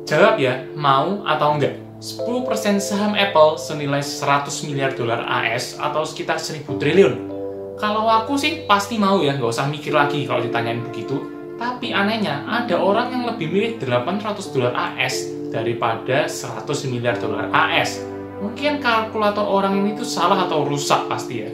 Jawab ya, mau atau enggak? 10% saham Apple senilai 100 miliar dolar AS atau sekitar 1000 triliun. Kalau aku sih pasti mau ya, nggak usah mikir lagi kalau ditanyain begitu. Tapi anehnya, ada orang yang lebih milih 800 dolar AS daripada 100 miliar dolar AS. Mungkin kalkulator orang ini tuh salah atau rusak pasti ya.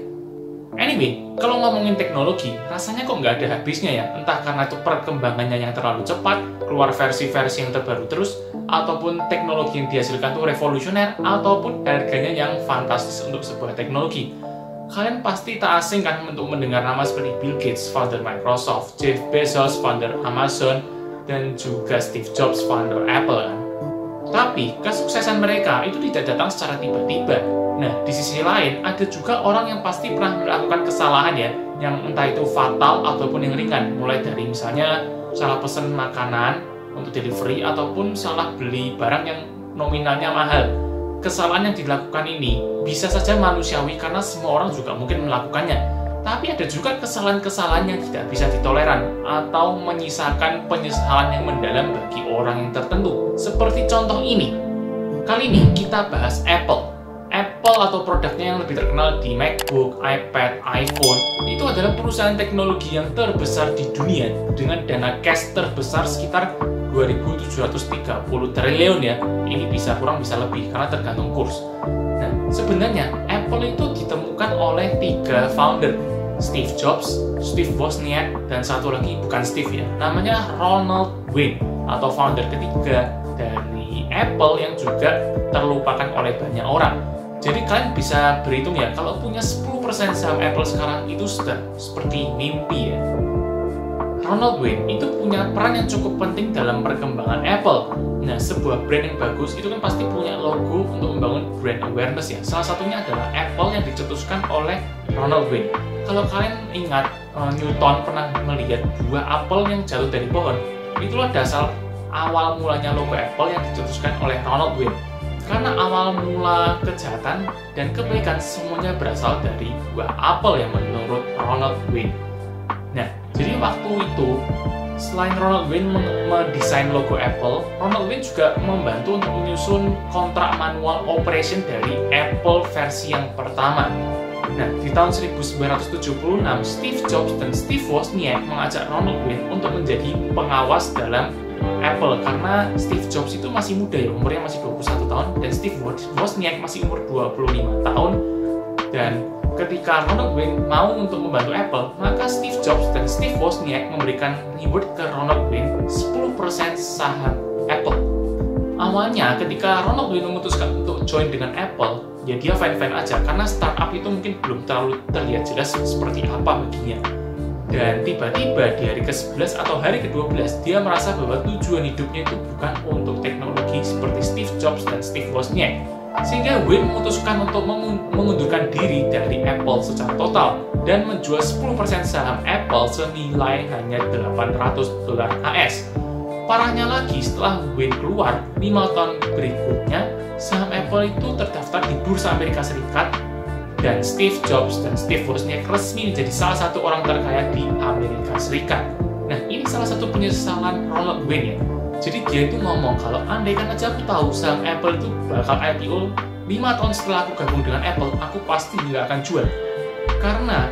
Anyway, kalau ngomongin teknologi, rasanya kok nggak ada habisnya ya. Entah karena itu perkembangannya yang terlalu cepat, keluar versi-versi yang terbaru terus, ataupun teknologi yang dihasilkan tuh revolusioner, ataupun harganya yang fantastis untuk sebuah teknologi. Kalian pasti tak asing kan untuk mendengar nama seperti Bill Gates, founder Microsoft, Jeff Bezos, founder Amazon, dan juga Steve Jobs, founder Apple kan. Tapi, kesuksesan mereka itu tidak datang secara tiba-tiba. Nah, di sisi lain, ada juga orang yang pasti pernah melakukan kesalahan ya, yang entah itu fatal ataupun yang ringan, mulai dari misalnya salah pesan makanan untuk delivery, ataupun salah beli barang yang nominalnya mahal. Kesalahan yang dilakukan ini bisa saja manusiawi karena semua orang juga mungkin melakukannya. Tapi ada juga kesalahan-kesalahan yang tidak bisa ditoleran atau menyisakan penyesalan yang mendalam bagi orang yang tertentu. Seperti contoh ini. Kali ini kita bahas Apple. Apple atau produknya yang lebih terkenal di MacBook, iPad, iPhone itu adalah perusahaan teknologi yang terbesar di dunia dengan dana cash terbesar sekitar 2.730 triliun ya. Ini bisa kurang bisa lebih karena tergantung kurs. Nah, sebenarnya Apple itu ditemukan oleh 3 founder, Steve Jobs, Steve Wozniak, dan satu lagi bukan Steve ya, namanya Ronald Wayne atau founder ketiga dari Apple yang juga terlupakan oleh banyak orang. Jadi kalian bisa berhitung ya, kalau punya 10% saham Apple sekarang itu sudah seperti mimpi ya. Ronald Wayne itu punya peran yang cukup penting dalam perkembangan Apple. Nah, sebuah brand yang bagus itu kan pasti punya logo untuk membangun brand awareness ya. Salah satunya adalah Apple yang dicetuskan oleh Ronald Wayne. Kalau kalian ingat, Newton pernah melihat buah apel yang jatuh dari pohon. Itulah dasar awal mulanya logo Apple yang dicetuskan oleh Ronald Wayne. Karena awal mula kejahatan dan kebaikan semuanya berasal dari buah apel yang menurut Ronald Wayne. Nah, jadi waktu itu, selain Ronald Wayne mendesain logo Apple, Ronald Wayne juga membantu untuk menyusun kontrak manual operation dari Apple versi yang pertama. Nah, di tahun 1976, Steve Jobs dan Steve Wozniak mengajak Ronald Wayne untuk menjadi pengawas dalam Apple karena Steve Jobs itu masih muda ya, umurnya masih 21 tahun, dan Steve Wozniak masih umur 25 tahun. Dan ketika Ronald Wayne mau untuk membantu Apple, maka Steve Jobs dan Steve Wozniak memberikan reward ke Ronald Wayne 10% saham Apple. Awalnya ketika Ronald Wayne memutuskan untuk join dengan Apple, ya dia fine-fine aja karena startup itu mungkin belum terlalu terlihat jelas seperti apa baginya. Dan tiba-tiba di hari ke-11 atau hari ke-12 dia merasa bahwa tujuan hidupnya itu bukan untuk teknologi seperti Steve Jobs dan Steve Wozniak. Sehingga Wayne memutuskan untuk mengundurkan diri dari Apple secara total dan menjual 10% saham Apple senilai hanya 800 dolar AS. Parahnya lagi, setelah Wayne keluar, 5 tahun berikutnya, saham Apple itu terdaftar di Bursa Amerika Serikat dan Steve Jobs dan Steve Wozniak resmi menjadi salah satu orang terkaya di Amerika Serikat. Nah, ini salah satu penyesalan Ronald Wayne ya. Jadi dia itu ngomong kalau andaikan aja aku tahu saham Apple itu bakal IPO 5 tahun setelah aku gabung dengan Apple, aku pasti nggak akan jual. Karena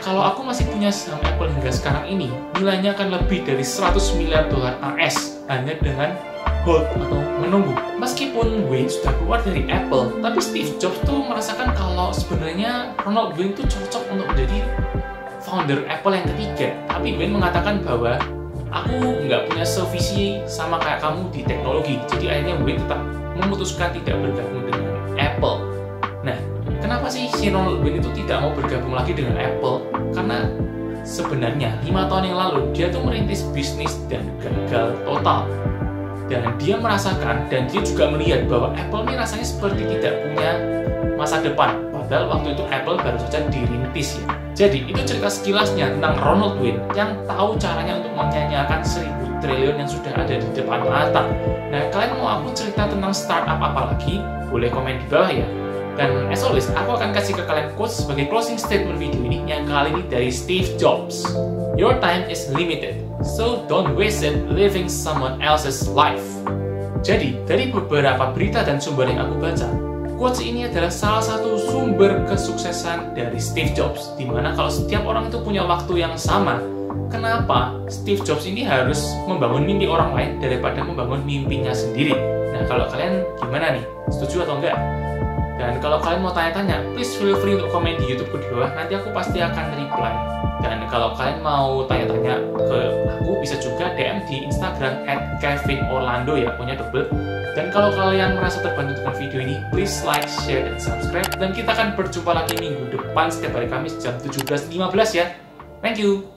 kalau aku masih punya saham Apple hingga sekarang ini, nilainya akan lebih dari 100 miliar dolar AS hanya dengan hold atau menunggu. Meskipun Wayne sudah keluar dari Apple, tapi Steve Jobs tuh merasakan kalau sebenarnya Ronald Wayne tuh cocok untuk menjadi founder Apple yang ketiga. Tapi Wayne mengatakan bahwa aku nggak punya sevisi sama kayak kamu di teknologi. Jadi akhirnya Wayne tetap memutuskan tidak bergabung dengan Apple. Nah, kenapa sih si Ronald Wayne itu tidak mau bergabung lagi dengan Apple? Karena sebenarnya 5 tahun yang lalu dia tuh merintis bisnis dan gagal total. Dan dia merasakan dan dia juga melihat bahwa Apple ini rasanya seperti tidak punya masa depan. Padahal waktu itu Apple baru saja dirintis ya. Jadi itu cerita sekilasnya tentang Ronald Wayne yang tahu caranya untuk menyanyiakan 1000 triliun yang sudah ada di depan mata. Nah, kalian mau aku cerita tentang startup apa lagi? Boleh komen di bawah ya. Dan as always, aku akan kasih ke kalian quotes sebagai closing statement video ini yang kali ini dari Steve Jobs. Your time is limited, so don't waste it living someone else's life. Jadi, dari beberapa berita dan sumber yang aku baca, quotes ini adalah salah satu sumber kesuksesan dari Steve Jobs, dimana kalau setiap orang itu punya waktu yang sama, kenapa Steve Jobs ini harus membangun mimpi orang lain daripada membangun mimpinya sendiri? Nah, kalau kalian gimana nih? Setuju atau enggak? Dan kalau kalian mau tanya-tanya, please feel free untuk komen di YouTube ke bawah, nanti aku pasti akan reply. Dan kalau kalian mau tanya-tanya ke aku, bisa juga DM di Instagram @kevinorlando ya, punya double. Dan kalau kalian merasa terbantu dengan video ini, please like, share, dan subscribe. Dan kita akan berjumpa lagi minggu depan setiap hari Kamis jam 17.15 ya. Thank you!